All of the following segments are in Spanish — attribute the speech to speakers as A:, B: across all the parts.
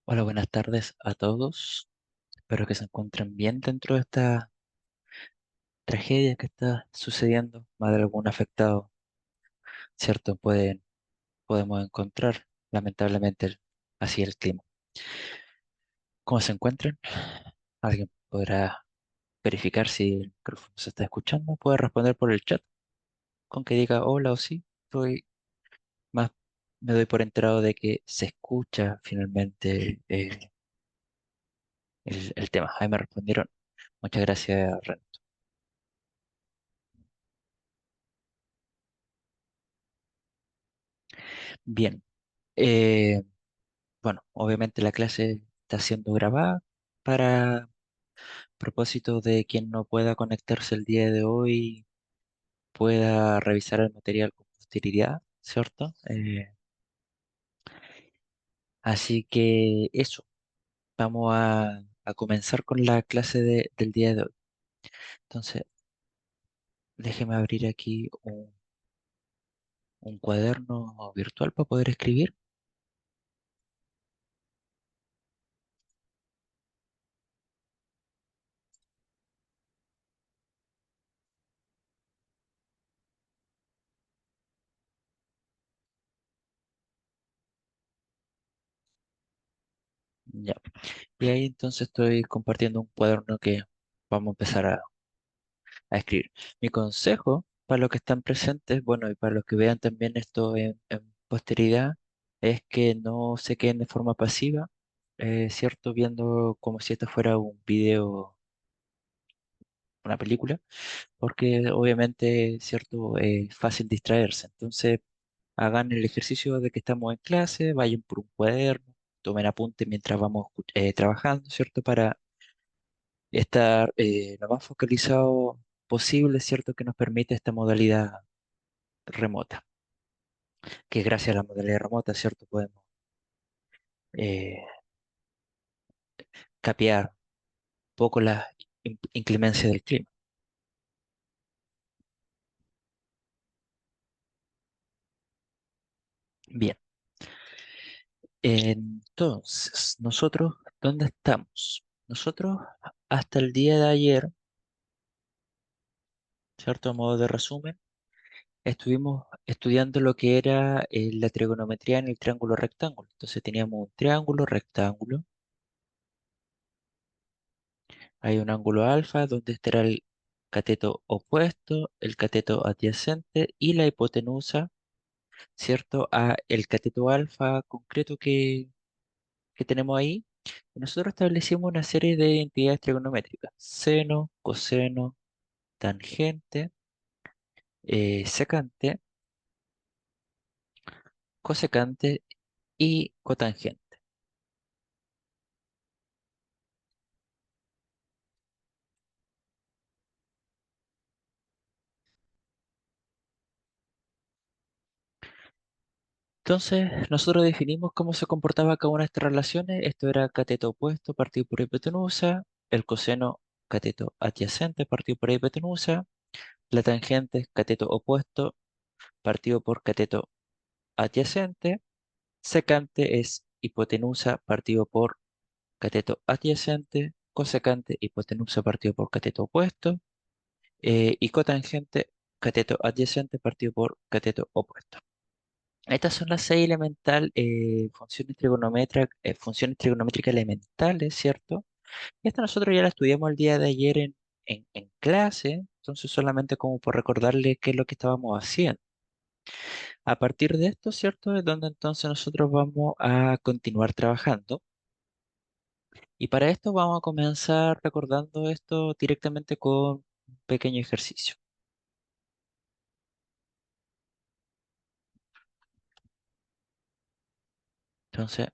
A: Hola, buenas tardes a todos. Espero que se encuentren bien dentro de esta tragedia que está sucediendo. Más de algún afectado, ¿cierto? Podemos encontrar, lamentablemente, así el clima. ¿Cómo se encuentran? ¿Alguien podrá verificar si el micrófono se está escuchando? Puede responder por el chat con que diga hola o sí. Estoy más, me doy por enterado de que se escucha finalmente el tema. Ahí me respondieron. Muchas gracias, Ren. Bien. eh, Bueno, obviamente la clase está siendo grabada para propósito de quien no pueda conectarse el día de hoy pueda revisar el material con posterioridad, ¿cierto? Así que eso, vamos a comenzar con la clase del día de hoy. Entonces, déjeme abrir aquí un cuaderno virtual para poder escribir. Ya. Y ahí entonces estoy compartiendo un cuaderno que vamos a empezar a escribir. Mi consejo para los que están presentes, bueno, y para los que vean también esto en posteridad, es que no se queden de forma pasiva, ¿cierto? Viendo como si esto fuera un video, una película, porque obviamente, ¿cierto? Es fácil distraerse. Entonces, hagan el ejercicio de que estamos en clase, vayan por un cuaderno, tomen apunte mientras vamos trabajando, ¿cierto? Para estar lo más focalizado posible, ¿cierto? Que nos permite esta modalidad remota, que gracias a la modalidad remota, ¿cierto? Podemos eh, capear un poco las inclemencias del clima. Bien, entonces, nosotros, ¿dónde estamos? Nosotros, hasta el día de ayer, ¿cierto? A modo de resumen, estuvimos estudiando lo que era la trigonometría en el triángulo rectángulo. Entonces teníamos un triángulo rectángulo, hay un ángulo alfa donde estará el cateto opuesto, el cateto adyacente y la hipotenusa, ¿cierto? A el cateto alfa concreto que tenemos ahí. Y nosotros establecimos una serie de identidades trigonométricas: seno, coseno, tangente, secante, cosecante y cotangente. Entonces, nosotros definimos cómo se comportaba cada una de estas relaciones. Esto era cateto opuesto partido por hipotenusa, el coseno cateto adyacente partido por hipotenusa, la tangente cateto opuesto partido por cateto adyacente, secante es hipotenusa partido por cateto adyacente, cosecante hipotenusa partido por cateto opuesto, y cotangente cateto adyacente partido por cateto opuesto. Estas son las seis funciones trigonométricas elementales, ¿cierto? Y esta nosotros ya la estudiamos el día de ayer en clase, entonces solamente como por recordarle qué es lo que estábamos haciendo. A partir de esto, ¿cierto? Es donde entonces nosotros vamos a continuar trabajando. Y para esto vamos a comenzar recordando esto directamente con un pequeño ejercicio. Entonces,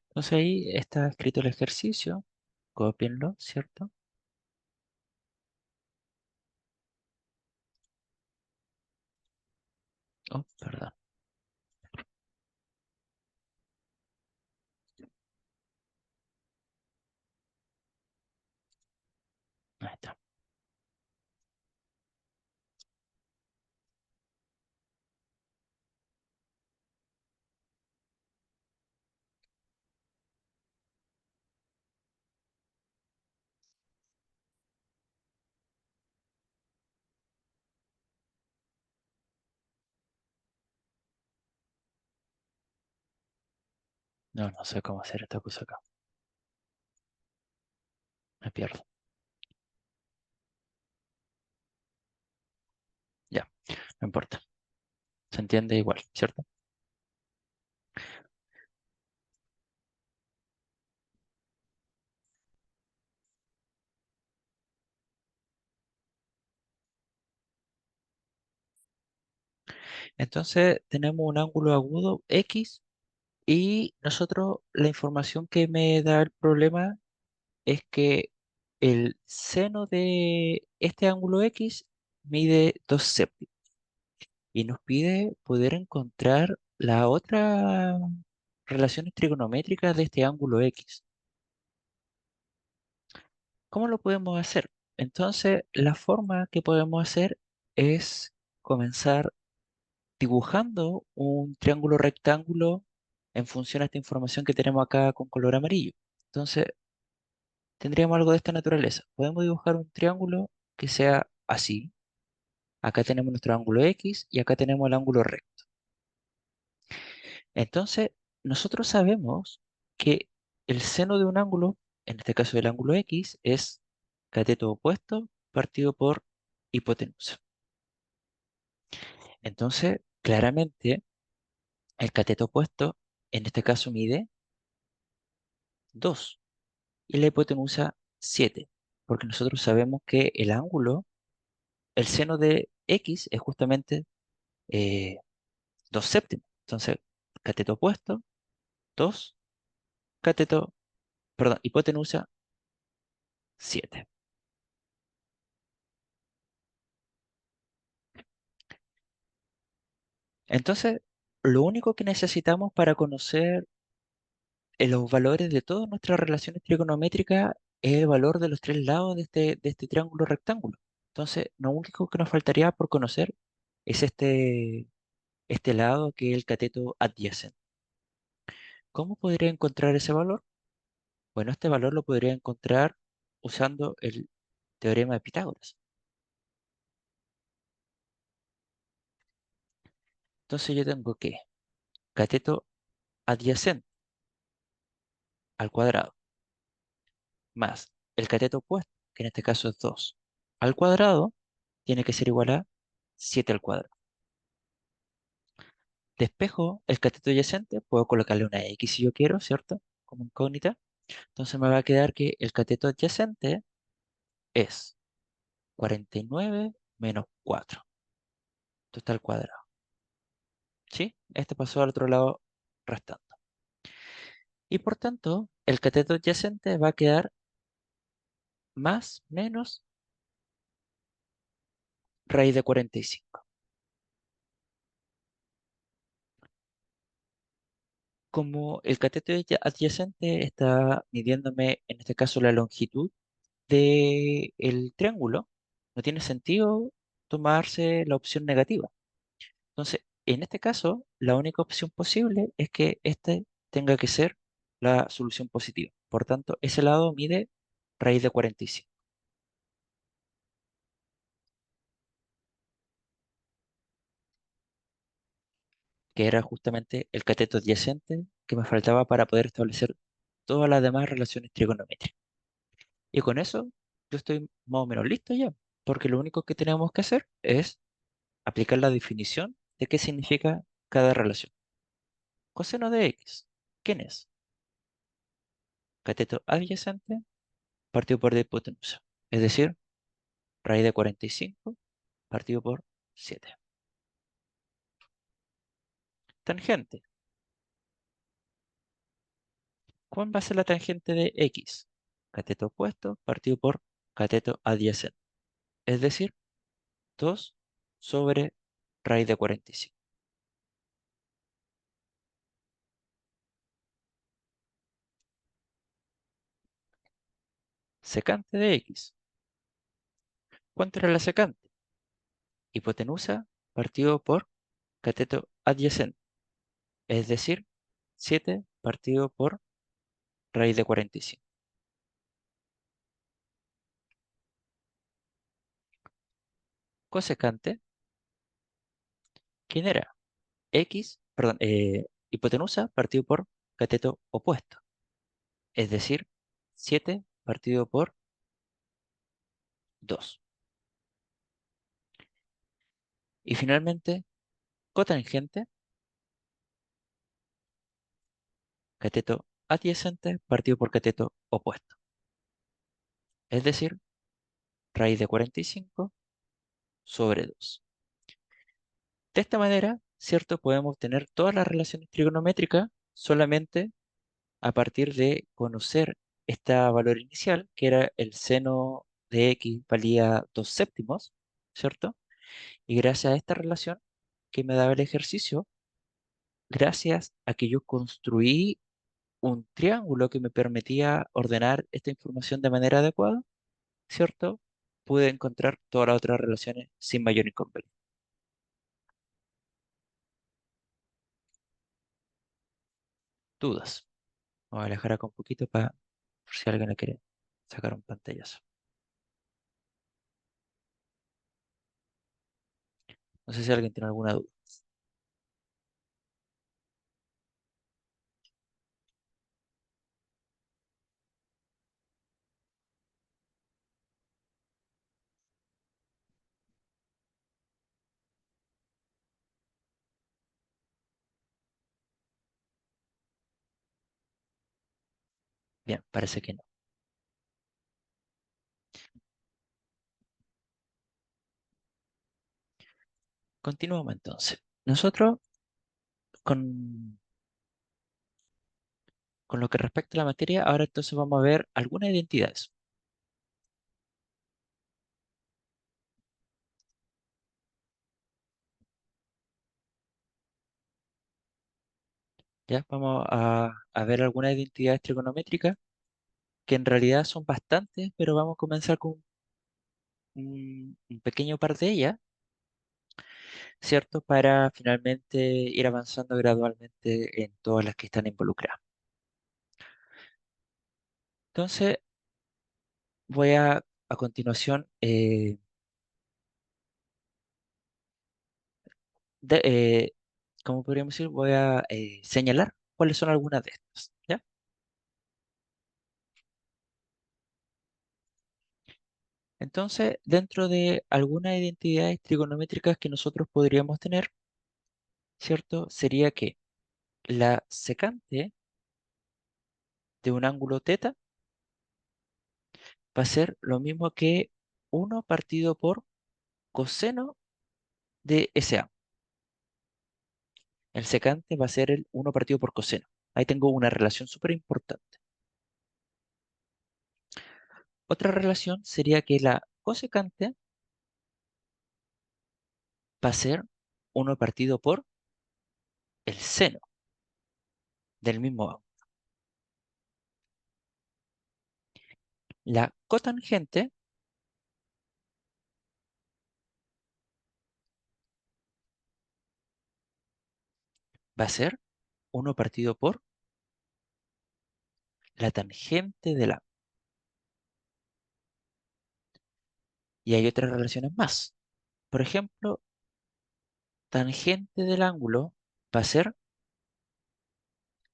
A: Entonces ahí está escrito el ejercicio, cópienlo, ¿cierto? Oh, perdón, ahí está. No, no sé cómo hacer esta cosa acá, me pierdo. Ya, no importa, se entiende igual, ¿cierto? Entonces tenemos un ángulo agudo X y nosotros la información que me da el problema es que el seno de este ángulo X mide 2 séptimos y nos pide poder encontrar la otra relaciones trigonométricas de este ángulo X. ¿Cómo lo podemos hacer? Entonces, la forma que podemos hacer es comenzar dibujando un triángulo rectángulo en función a esta información que tenemos acá con color amarillo. Entonces, tendríamos algo de esta naturaleza. Podemos dibujar un triángulo que sea así. Acá tenemos nuestro ángulo X y acá tenemos el ángulo recto. Entonces, nosotros sabemos que el seno de un ángulo, en este caso el ángulo X, es cateto opuesto partido por hipotenusa. Entonces, claramente, el cateto opuesto, en este caso, mide 2 y la hipotenusa 7, porque nosotros sabemos que el ángulo, el seno de X es justamente 2 séptimos. Entonces, cateto opuesto, 2 cateto, perdón, hipotenusa 7. Entonces, lo único que necesitamos para conocer los valores de todas nuestras relaciones trigonométricas es el valor de los tres lados de este triángulo rectángulo. Entonces, lo único que nos faltaría por conocer es este lado que es el cateto adyacente. ¿Cómo podría encontrar ese valor? Bueno, este valor lo podría encontrar usando el teorema de Pitágoras. Entonces yo tengo que cateto adyacente al cuadrado más el cateto opuesto, que en este caso es 2 al cuadrado, tiene que ser igual a 7 al cuadrado. Despejo el cateto adyacente, puedo colocarle una X si yo quiero, ¿cierto? Como incógnita. Entonces me va a quedar que el cateto adyacente es 49 menos 4. Esto está al cuadrado. ¿Sí? Este pasó al otro lado restando. Y por tanto, el cateto adyacente va a quedar más menos raíz de 45. Como el cateto adyacente está midiéndome, en este caso, la longitud del triángulo, no tiene sentido tomarse la opción negativa. Entonces, en este caso, la única opción posible es que este tenga que ser la solución positiva. Por tanto, ese lado mide raíz de 45, que era justamente el cateto adyacente que me faltaba para poder establecer todas las demás relaciones trigonométricas. Y con eso yo estoy más o menos listo ya, porque lo único que tenemos que hacer es aplicar la definición de qué significa cada relación. Coseno de x, ¿quién es? Cateto adyacente partido por la hipotenusa, es decir, raíz de 45 partido por 7. Tangente, ¿Cuál va a ser la tangente de X? Cateto opuesto partido por cateto adyacente. Es decir, 2 sobre raíz de 45. Secante de X. ¿Cuánto era la secante? Hipotenusa partido por cateto adyacente. Es decir, 7 partido por raíz de 45. Cosecante, ¿quién era? X, perdón, hipotenusa partido por cateto opuesto. Es decir, 7 partido por 2. Y finalmente, cotangente, cateto adyacente partido por cateto opuesto. Es decir, raíz de 45 sobre 2. De esta manera, ¿cierto? Podemos obtener todas las relaciones trigonométricas solamente a partir de conocer este valor inicial, que era el seno de x valía 2 séptimos, ¿cierto? Y gracias a esta relación que me daba el ejercicio, gracias a que yo construí un triángulo que me permitía ordenar esta información de manera adecuada, ¿cierto? Pude encontrar todas las otras relaciones sin mayor inconveniente. Dudas. Vamos a alejar acá un poquito para por si alguien le quiere sacar un pantallazo. No sé si alguien tiene alguna duda. Bien, parece que no. Continuamos entonces. Nosotros, con, con lo que respecta a la materia, ahora entonces vamos a ver algunas identidades. Ya vamos a ver algunas identidades trigonométricas que en realidad son bastantes, pero vamos a comenzar con un pequeño par de ellas, ¿cierto? Para finalmente ir avanzando gradualmente en todas las que están involucradas. Entonces, voy a continuación, de, eh, ¿cómo podríamos decir? Voy a señalar cuáles son algunas de estas, ¿ya? Entonces, dentro de algunas identidades trigonométricas que nosotros podríamos tener, ¿cierto? Sería que la secante de un ángulo teta va a ser lo mismo que uno partido por coseno de ese ángulo. El secante va a ser el uno partido por coseno. Ahí tengo una relación súper importante. Otra relación sería que la cosecante va a ser uno partido por el seno del mismo ángulo. La cotangente va a ser uno partido por la tangente del ángulo. Y hay otras relaciones más. Por ejemplo, tangente del ángulo va a ser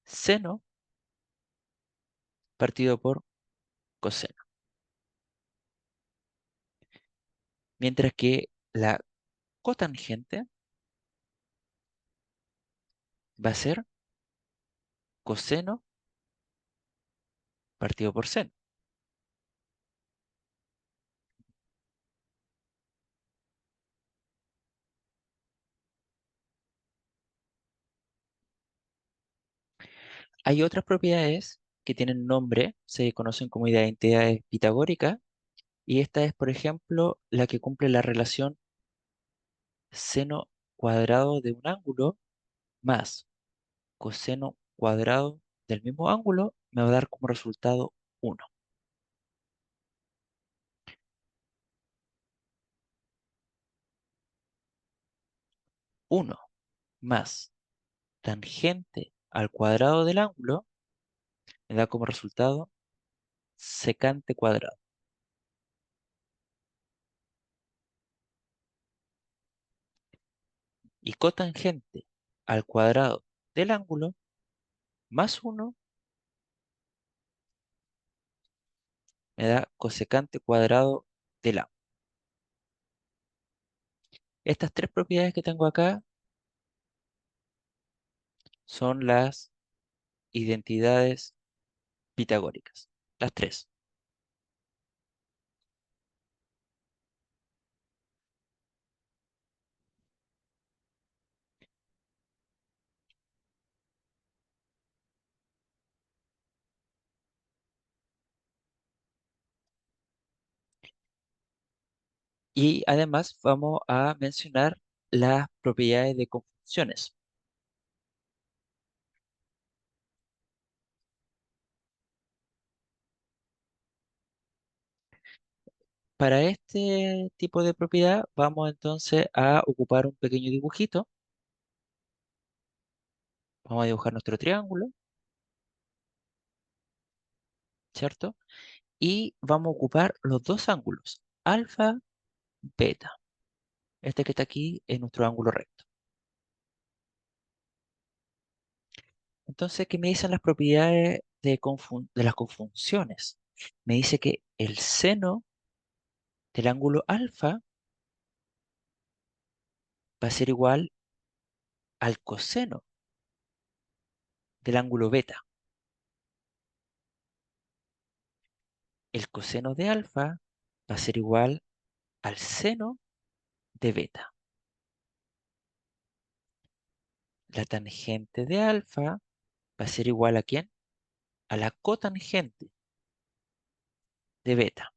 A: seno partido por coseno. Mientras que la cotangente va a ser coseno partido por seno. Hay otras propiedades, que tienen nombre se conocen como identidades pitagóricas y esta es, por ejemplo, la que cumple la relación seno cuadrado de un ángulo más coseno cuadrado del mismo ángulo me va a dar como resultado uno. 1 más tangente al cuadrado del ángulo me da como resultado secante cuadrado. Y cotangente al cuadrado del ángulo más uno me da cosecante cuadrado del ángulo. Estas tres propiedades que tengo acá son las identidades pitagóricas. Las tres. Y además vamos a mencionar las propiedades de conjunciones. Para este tipo de propiedad vamos entonces a ocupar un pequeño dibujito. Vamos a dibujar nuestro triángulo, ¿cierto? Y vamos a ocupar los dos ángulos, alfa, beta. Este que está aquí es nuestro ángulo recto. Entonces, ¿qué me dicen las propiedades de las conjunciones? Me dice que el seno del ángulo alfa va a ser igual al coseno del ángulo beta. El coseno de alfa va a ser igual al seno de beta. La tangente de alfa va a ser igual ¿a quién? A la cotangente de beta.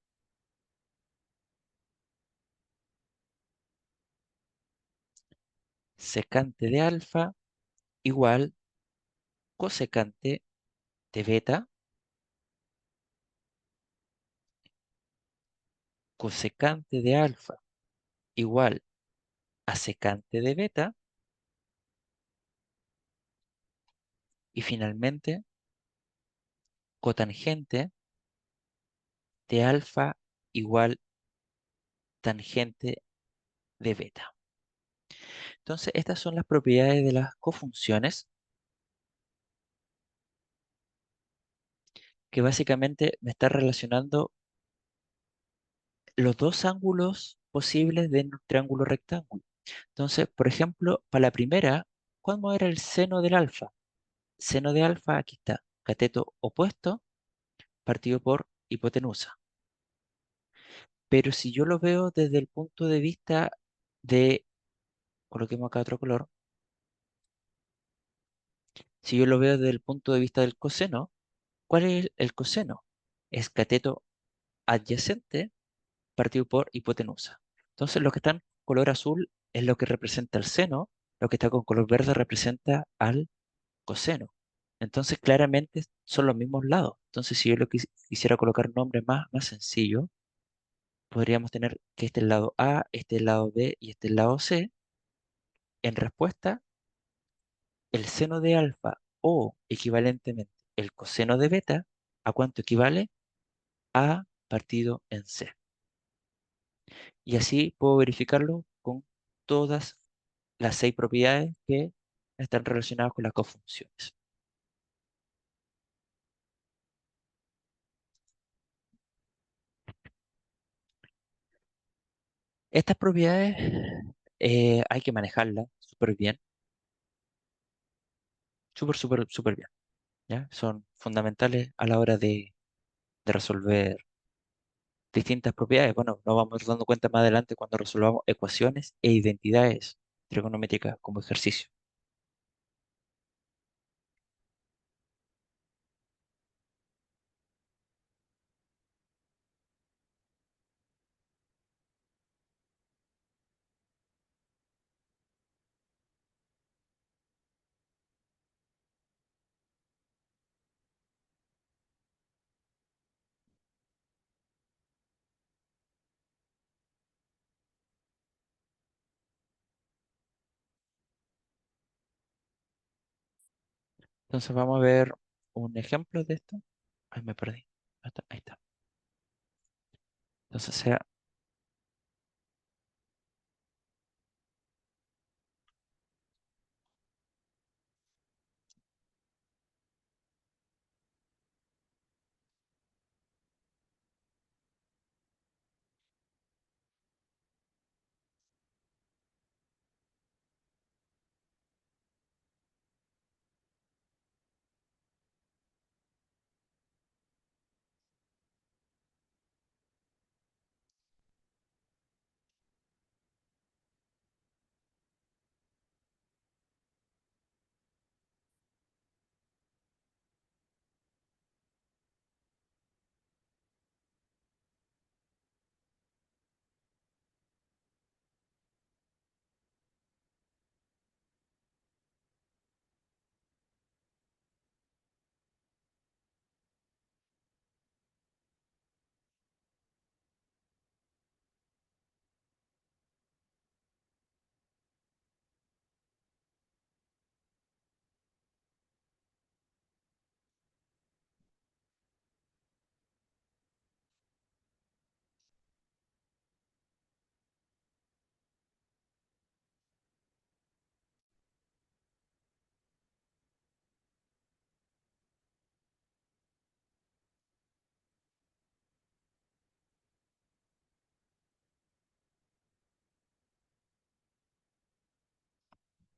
A: Secante de alfa igual cosecante de beta. Cosecante de alfa igual a secante de beta. Y finalmente, cotangente de alfa igual tangente de beta. Entonces, estas son las propiedades de las cofunciones que básicamente me están relacionando los dos ángulos posibles de un triángulo rectángulo. Entonces, por ejemplo, para la primera, ¿cuándo era el seno del alfa? Seno de alfa, aquí está, cateto opuesto partido por hipotenusa. Pero si yo lo veo desde el punto de vista de, coloquemos acá otro color, si yo lo veo desde el punto de vista del coseno, ¿cuál es el coseno? Es cateto adyacente partido por hipotenusa. Entonces, lo que está en color azul es lo que representa el seno, lo que está con color verde representa al coseno. Entonces, claramente son los mismos lados. Entonces, si yo quisiera colocar un nombre más sencillo, podríamos tener que este es el lado A, este es el lado B y este es el lado C. En respuesta, el seno de alfa o equivalentemente el coseno de beta, ¿a cuánto equivale? A partido en C. Y así puedo verificarlo con todas las seis propiedades que están relacionadas con las cofunciones. Estas propiedades hay que manejarlas súper bien, súper bien, ¿ya? Son fundamentales a la hora de resolver distintas propiedades. Bueno, nos vamos dando cuenta más adelante cuando resolvamos ecuaciones e identidades trigonométricas como ejercicio. Entonces vamos a ver un ejemplo de esto. Ay, me perdí. Ahí está. Entonces sea,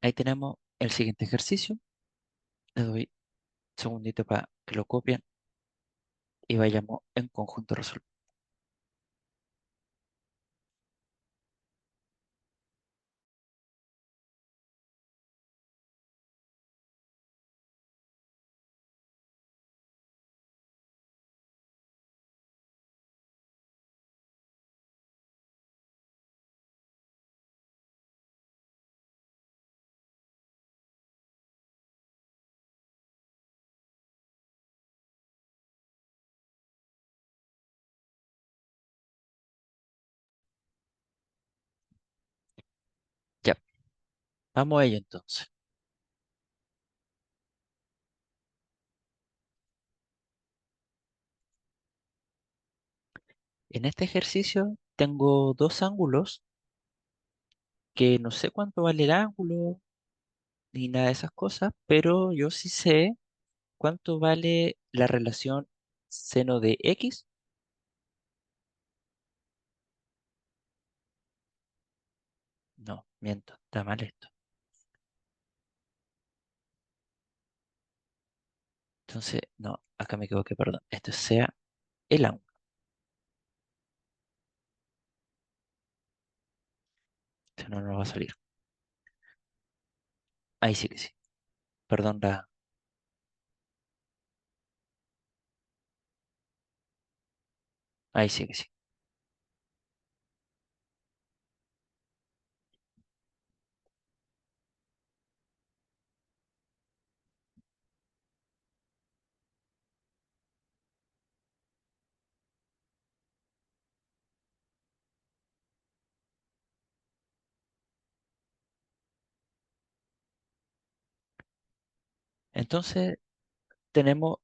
A: ahí tenemos el siguiente ejercicio. Le doy un segundito para que lo copien y vayamos en conjunto a resolver. Ya, vamos a ello entonces. En este ejercicio tengo dos ángulos que no sé cuánto vale el ángulo ni nada de esas cosas, pero yo sí sé cuánto vale la relación seno de x. No, miento, está mal esto. Entonces, no, acá me equivoqué, perdón. Esto sea el ángulo. Esto no nos va a salir. Ahí sí que sí. Perdón, ahí sí que sí. Entonces, tenemos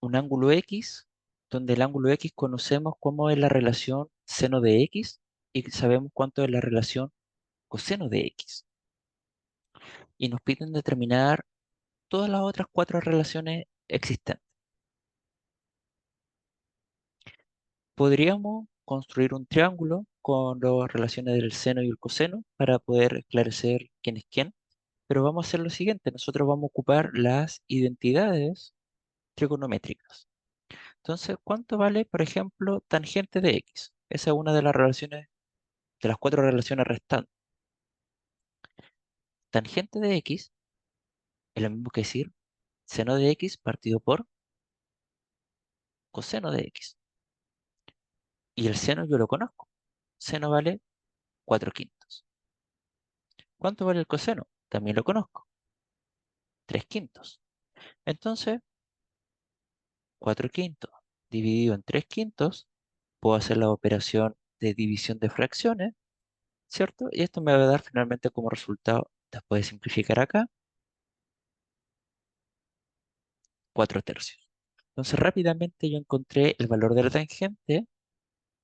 A: un ángulo X, donde el ángulo X conocemos cómo es la relación seno de X y sabemos cuánto es la relación coseno de X. Y nos piden determinar todas las otras cuatro relaciones existentes. Podríamos construir un triángulo con las relaciones del seno y el coseno para poder esclarecer quién es quién, pero vamos a hacer lo siguiente, nosotros vamos a ocupar las identidades trigonométricas. Entonces, ¿cuánto vale, por ejemplo, tangente de x? Esa es una de las relaciones, de las cuatro relaciones restantes. Tangente de x es lo mismo que decir seno de x partido por coseno de x. Y el seno yo lo conozco. Seno vale 4 quintos. ¿Cuánto vale el coseno? También lo conozco. 3 quintos. Entonces, 4 quintos dividido en 3 quintos, puedo hacer la operación de división de fracciones, ¿cierto? Y esto me va a dar finalmente como resultado, después de simplificar acá, 4 tercios. Entonces rápidamente yo encontré el valor de la tangente,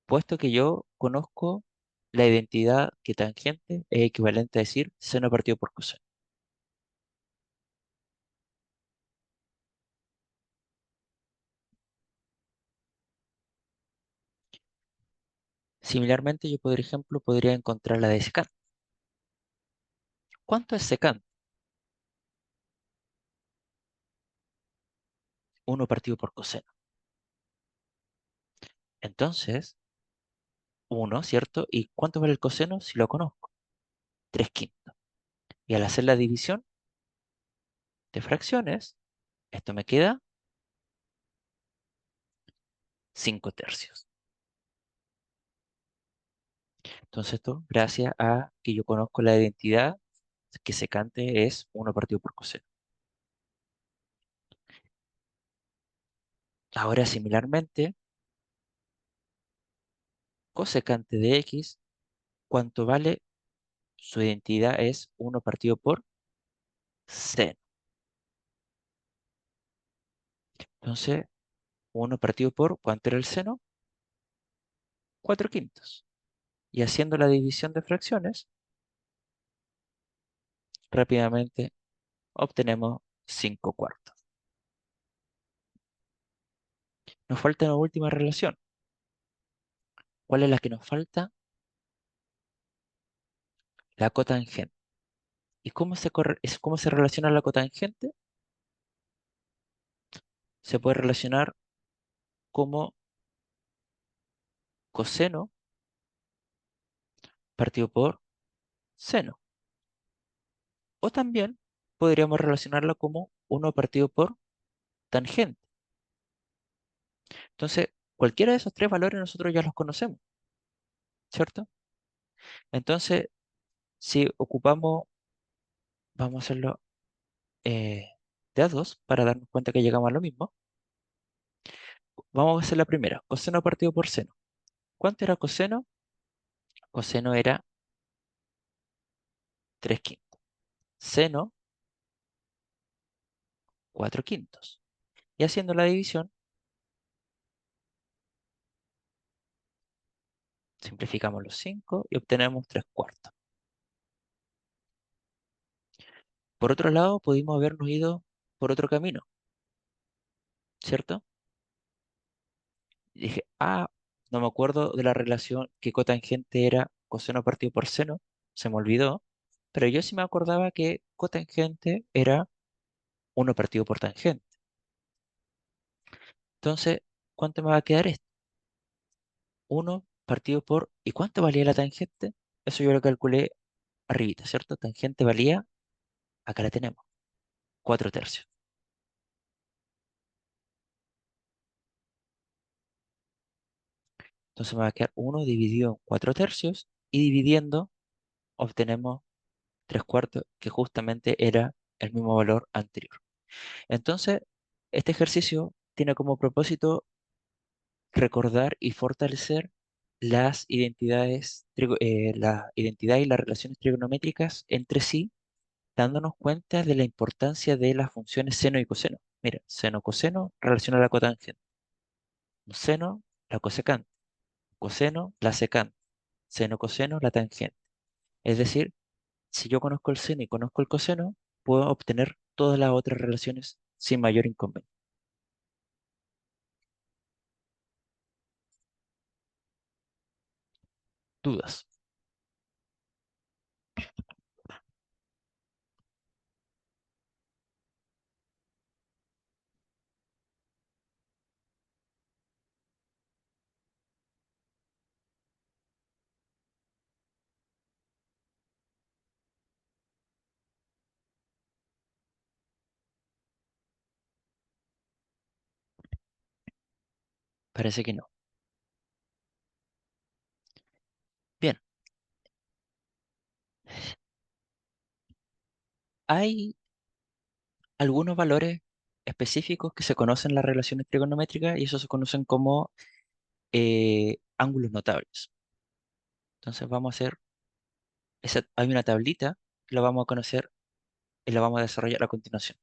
A: puesto que yo conozco la identidad que tangente es equivalente a decir seno partido por coseno. Similarmente, yo, por ejemplo, podría encontrar la de secante. ¿Cuánto es secante? Uno partido por coseno. Entonces, uno, ¿cierto? ¿Y cuánto vale el coseno si lo conozco? 3/5. Y al hacer la división de fracciones, esto me queda 5 tercios. Entonces, esto gracias a que yo conozco la identidad que secante es uno partido por coseno. Ahora, similarmente, cosecante de x, ¿cuánto vale? Su identidad es uno partido por seno. Entonces, uno partido por, ¿cuánto era el seno? 4/5. Y haciendo la división de fracciones, rápidamente obtenemos 5/4. Nos falta una última relación. ¿Cuál es la que nos falta? La cotangente. ¿Y cómo se relaciona la cotangente? Se puede relacionar como coseno partido por seno. O también podríamos relacionarla como uno partido por tangente. Entonces, cualquiera de esos tres valores nosotros ya los conocemos, ¿cierto? Entonces, si ocupamos, vamos a hacerlo eh, de a dos para darnos cuenta que llegamos a lo mismo. Vamos a hacer la primera, coseno partido por seno. ¿Cuánto era coseno? Coseno era 3/5. Seno, 4/5. Y haciendo la división, simplificamos los 5 y obtenemos 3/4. Por otro lado, pudimos habernos ido por otro camino, ¿cierto? Y dije, no me acuerdo de la relación que cotangente era coseno partido por seno, se me olvidó, pero yo sí me acordaba que cotangente era uno partido por tangente. Entonces, ¿cuánto me va a quedar esto? Uno partido por... ¿Y cuánto valía la tangente? Eso yo lo calculé arribita, ¿cierto? Tangente valía, acá la tenemos, 4 tercios. Entonces me va a quedar uno dividido en 4 tercios y dividiendo obtenemos 3/4, que justamente era el mismo valor anterior. Entonces, este ejercicio tiene como propósito recordar y fortalecer la identidad y las relaciones trigonométricas entre sí, dándonos cuenta de la importancia de las funciones seno y coseno. Mira, seno, coseno, relación a la cotangente. Seno, la cosecante. Coseno, la secante. Seno, coseno, la tangente. Es decir, si yo conozco el seno y conozco el coseno, puedo obtener todas las otras relaciones sin mayor inconveniente. Dudas. Parece que no. Bien, hay algunos valores específicos que se conocen en las relaciones trigonométricas y esos se conocen como ángulos notables. Entonces vamos a hacer, hay una tablita que la vamos a conocer y la vamos a desarrollar a continuación.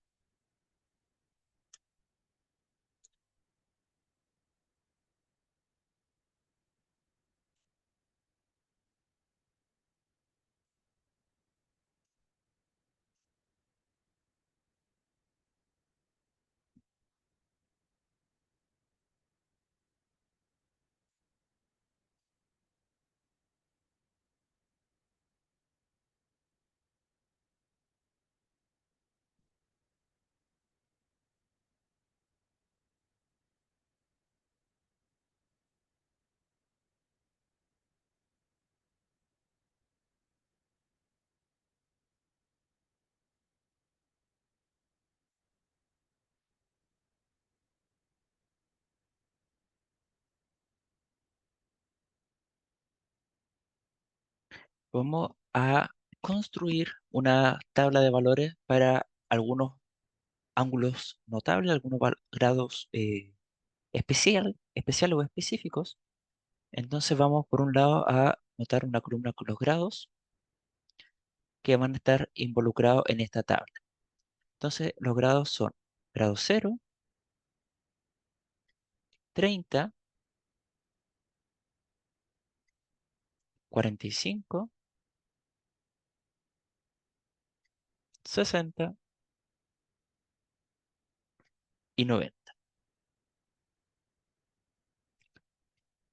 A: Vamos a construir una tabla de valores para algunos ángulos notables, algunos grados especiales o específicos. Entonces vamos por un lado a notar una columna con los grados que van a estar involucrados en esta tabla. Entonces los grados son grado 0, 30, 45, 60 y 90.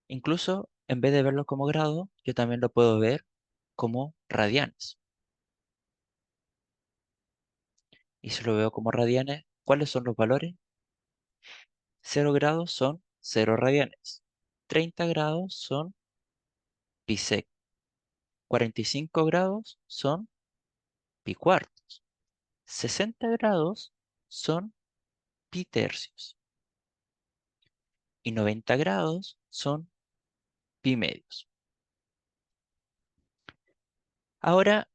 A: Incluso en vez de verlo como grado, yo también lo puedo ver como radianes. Y si lo veo como radianes, ¿cuáles son los valores? 0 grados son 0 radianes. 30 grados son pi-sec. 45 grados son pi-cuartos. 60 grados son pi-tercios. Y 90 grados son pi-medios. Ahora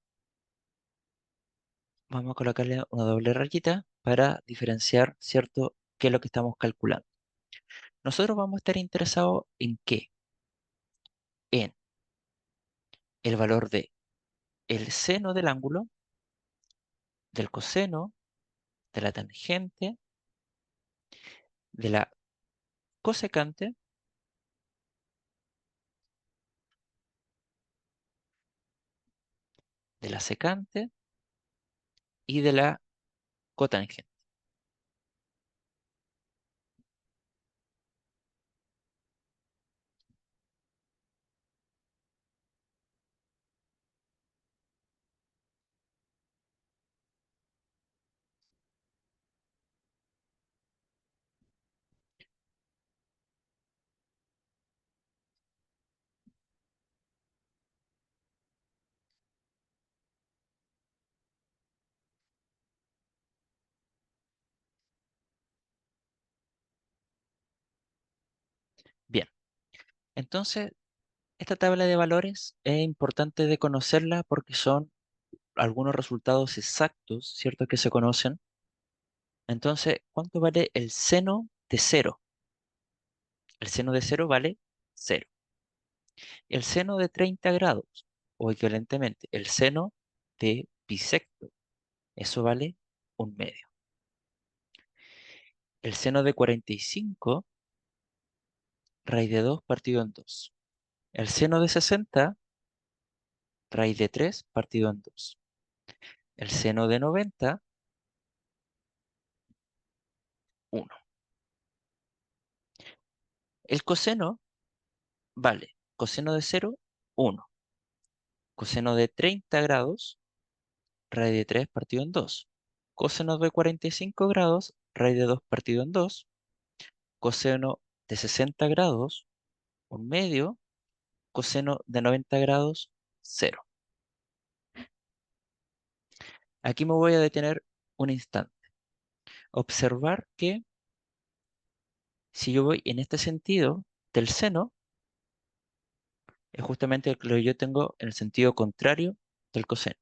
A: vamos a colocarle una doble rayita para diferenciar, ¿cierto?, qué es lo que estamos calculando. Nosotros vamos a estar interesados en qué, en el valor de el seno del ángulo, del coseno, de la tangente, de la cosecante, de la secante y de la cotangente. Bien, entonces esta tabla de valores es importante de conocerla porque son algunos resultados exactos, ¿cierto?, que se conocen. Entonces, ¿cuánto vale el seno de cero? El seno de cero vale cero. El seno de 30 grados, o equivalentemente, el seno de bisecto, eso vale un medio. El seno de 45, raíz de 2 partido en 2. El seno de 60, raíz de 3 partido en 2. El seno de 90, 1. El coseno vale coseno de 0, 1. Coseno de 30 grados, raíz de 3 partido en 2. Coseno de 45 grados, raíz de 2 partido en 2. Coseno de 60 grados, un medio. Coseno de 90 grados, 0. Aquí me voy a detener un instante. Observar que si yo voy en este sentido del seno, es justamente lo que yo tengo en el sentido contrario del coseno,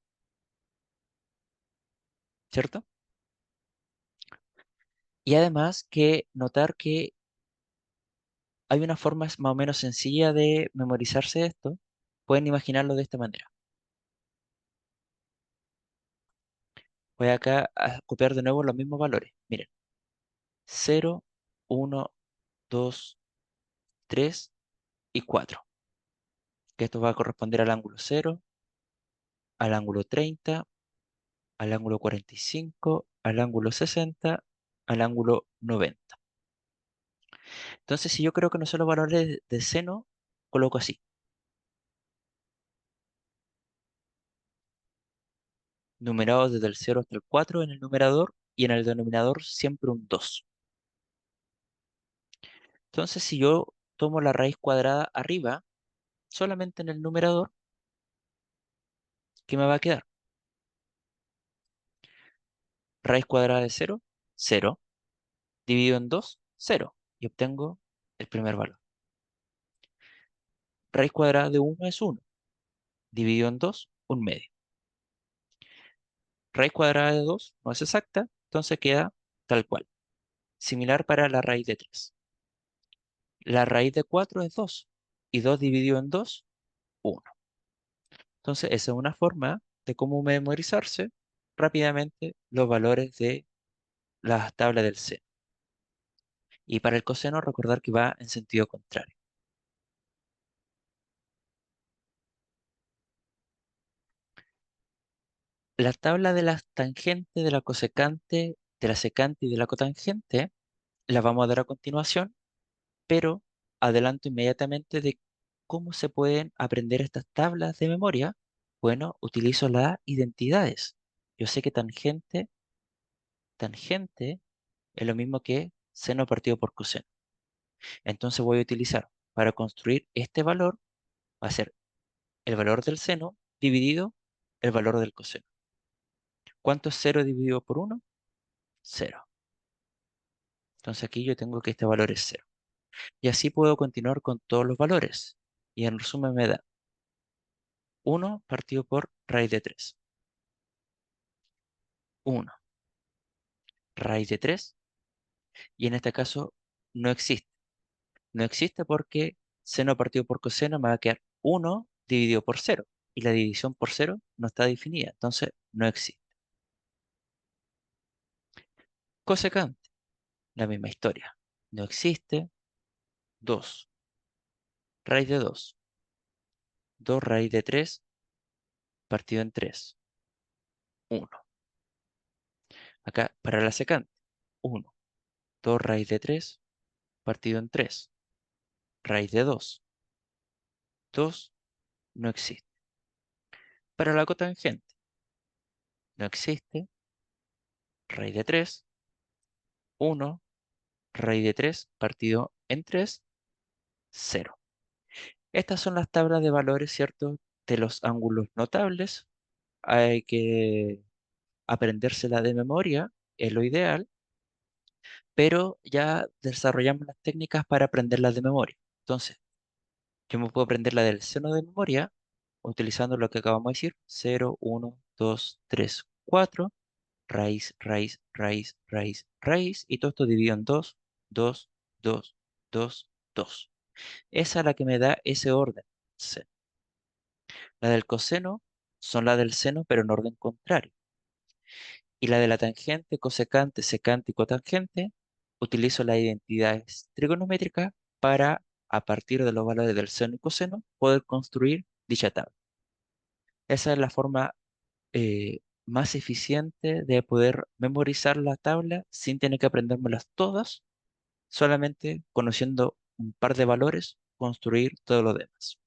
A: ¿cierto? Y además que notar que hay una forma más o menos sencilla de memorizarse esto. Pueden imaginarlo de esta manera. Voy acá a copiar de nuevo los mismos valores. Miren, 0, 1, 2, 3 y 4. Que esto va a corresponder al ángulo 0, al ángulo 30, al ángulo 45, al ángulo 60, al ángulo 90. Entonces, si yo creo que no son los valores de seno, coloco así. Numerados desde el 0 hasta el 4 en el numerador y en el denominador siempre un 2. Entonces, si yo tomo la raíz cuadrada arriba, solamente en el numerador, ¿qué me va a quedar? Raíz cuadrada de 0, 0. Dividido en 2, 0. Y obtengo el primer valor. Raíz cuadrada de 1 es 1. dividido en 2, un medio. Raíz cuadrada de 2 no es exacta, entonces queda tal cual. Similar para la raíz de 3. La raíz de 4 es 2 y 2 dividido en 2, 1. Entonces, esa es una forma de cómo memorizarse rápidamente los valores de las tablas del seno. Y para el coseno, recordar que va en sentido contrario. La tabla de las tangentes, de la cosecante, de la secante y de la cotangente la vamos a dar a continuación, pero adelanto inmediatamente de cómo se pueden aprender estas tablas de memoria. Bueno, utilizo las identidades. Yo sé que tangente es lo mismo que seno partido por coseno. Entonces voy a utilizar para construir este valor, va a ser el valor del seno dividido el valor del coseno. ¿Cuánto es 0 dividido por 1? 0. Entonces aquí yo tengo que este valor es 0. Y así puedo continuar con todos los valores. Y en resumen me da 1 partido por raíz de 3. 1 raíz de 3. Y en este caso no existe. No existe porque seno partido por coseno me va a quedar 1 dividido por 0. Y la división por 0 no está definida. Entonces no existe. Cosecante, la misma historia. No existe. 2 raíz de 2. 2 raíz de 3 partido en 3. 1. Acá para la secante. 1. 2 raíz de 3 partido en 3. Raíz de 2. 2 no existe. Para la cotangente. No existe. Raíz de 3. 1. Raíz de 3 partido en 3. 0. Estas son las tablas de valores, ¿cierto? De los ángulos notables. Hay que aprendérsela de memoria, es lo ideal, pero ya desarrollamos las técnicas para aprenderlas de memoria. Entonces, yo me puedo aprender la del seno de memoria utilizando lo que acabamos de decir, 0, 1, 2, 3, 4, raíz, raíz, raíz, raíz, raíz, y todo esto dividido en 2, 2, 2, 2, 2. Esa es la que me da ese orden. Seno. La del coseno son las del seno, pero en orden contrario. Y la de la tangente, cosecante, secante y cotangente, utilizo las identidades trigonométricas para, a partir de los valores del seno y coseno, poder construir dicha tabla. Esa es la forma más eficiente de poder memorizar la tabla sin tener que aprendérmelas todas, solamente conociendo un par de valores, construir todo lo demás.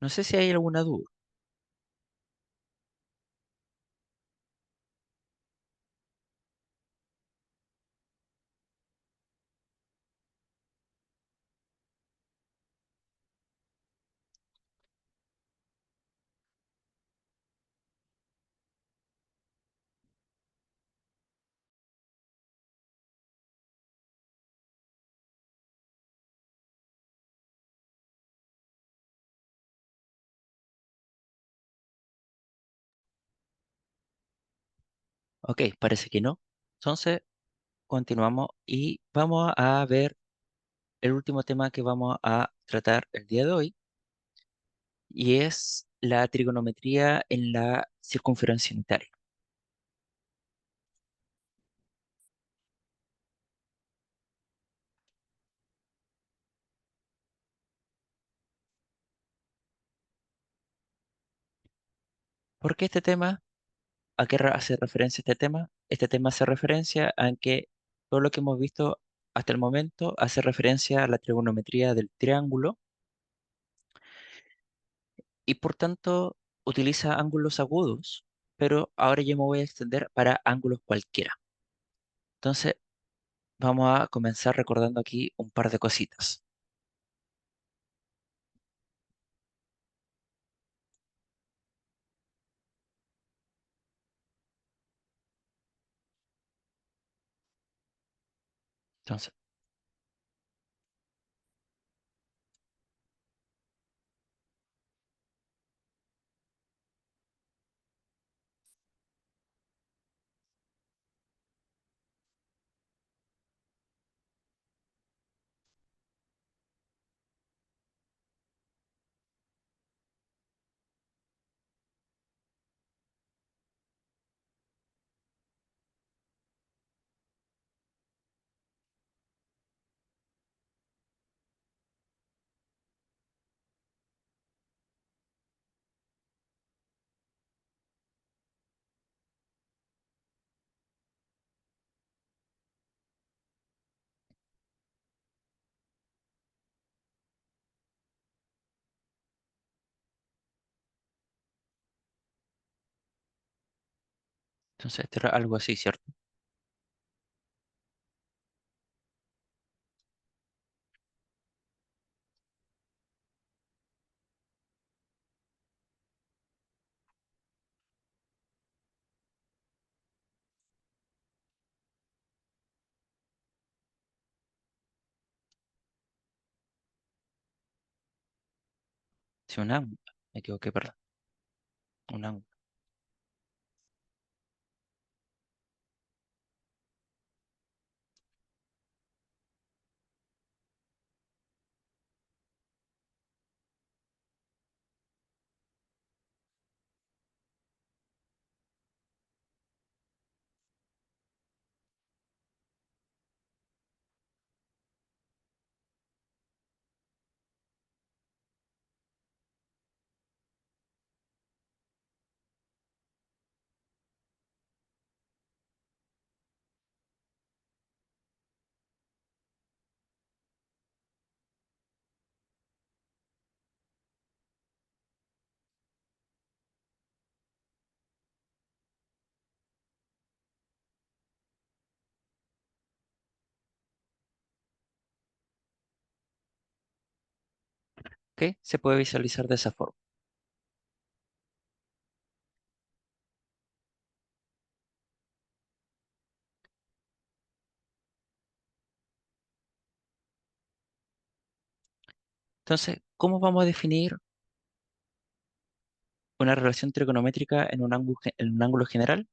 A: No sé si hay alguna duda. Ok, parece que no. Entonces, continuamos y vamos a ver el último tema que vamos a tratar el día de hoy, y es la trigonometría en la circunferencia unitaria. ¿Por qué este tema? ¿A qué hace referencia este tema? Este tema hace referencia a que todo lo que hemos visto hasta el momento hace referencia a la trigonometría del triángulo y por tanto utiliza ángulos agudos. pero ahora yo me voy a extender para ángulos cualquiera. Entonces, vamos a comenzar recordando aquí un par de cositas. Entonces, entonces, esto era algo así, ¿cierto? Sí, un ángulo. Me equivoqué, perdón. Un ángulo. ¿Ok? Se puede visualizar de esa forma. Entonces, ¿cómo vamos a definir una relación trigonométrica en un ángulo, en un ángulo general?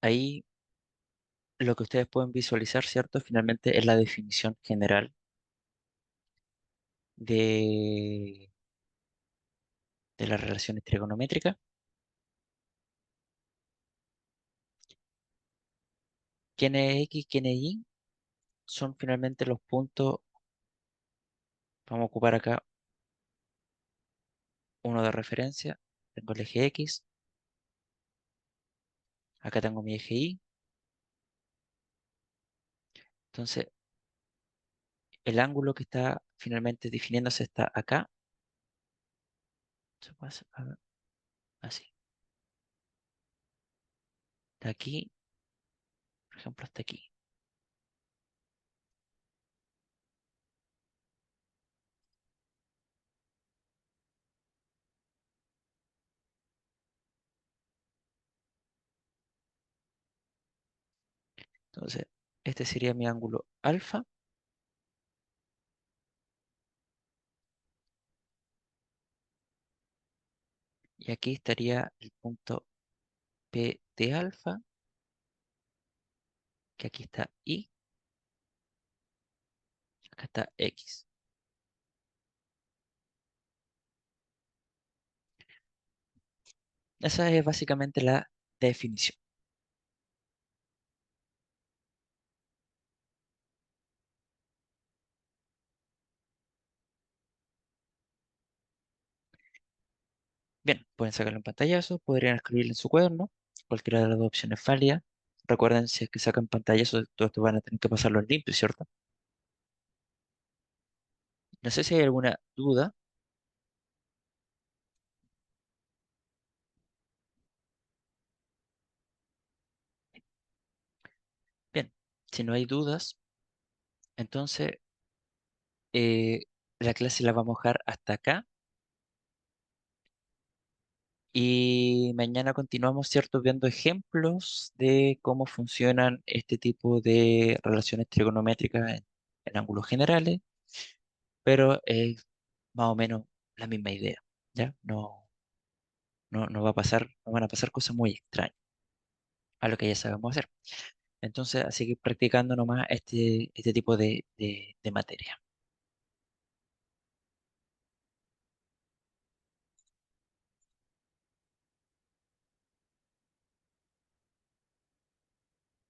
A: Ahí lo que ustedes pueden visualizar, ¿cierto? Finalmente es la definición general de, de las relaciones trigonométricas. ¿Quién es X, quién es Y? Son finalmente los puntos. Vamos a ocupar acá uno de referencia. Tengo el eje X, acá tengo mi eje Y. Entonces, el ángulo que está finalmente definiéndose está acá. Se puede hacer, a ver, así. De aquí, por ejemplo, hasta aquí. Entonces, este sería mi ángulo alfa. Y aquí estaría el punto P de alfa, que aquí está Y, acá está X. Esa es básicamente la definición. Bien, pueden sacarlo en pantallazo, podrían escribirlo en su cuaderno. Cualquiera de las dos opciones es válida. Recuerden, si es que sacan pantallazo, todo esto van a tener que pasarlo en limpio, ¿cierto? No sé si hay alguna duda. Bien, si no hay dudas, entonces eh, la clase la vamos a dejar hasta acá. Y mañana continuamos, ¿cierto? Viendo ejemplos de cómo funcionan este tipo de relaciones trigonométricas en ángulos generales, pero es más o menos la misma idea, ¿ya? No va a pasar, no van a pasar cosas muy extrañas a lo que ya sabemos hacer. Entonces, a seguir practicando nomás este tipo de materia.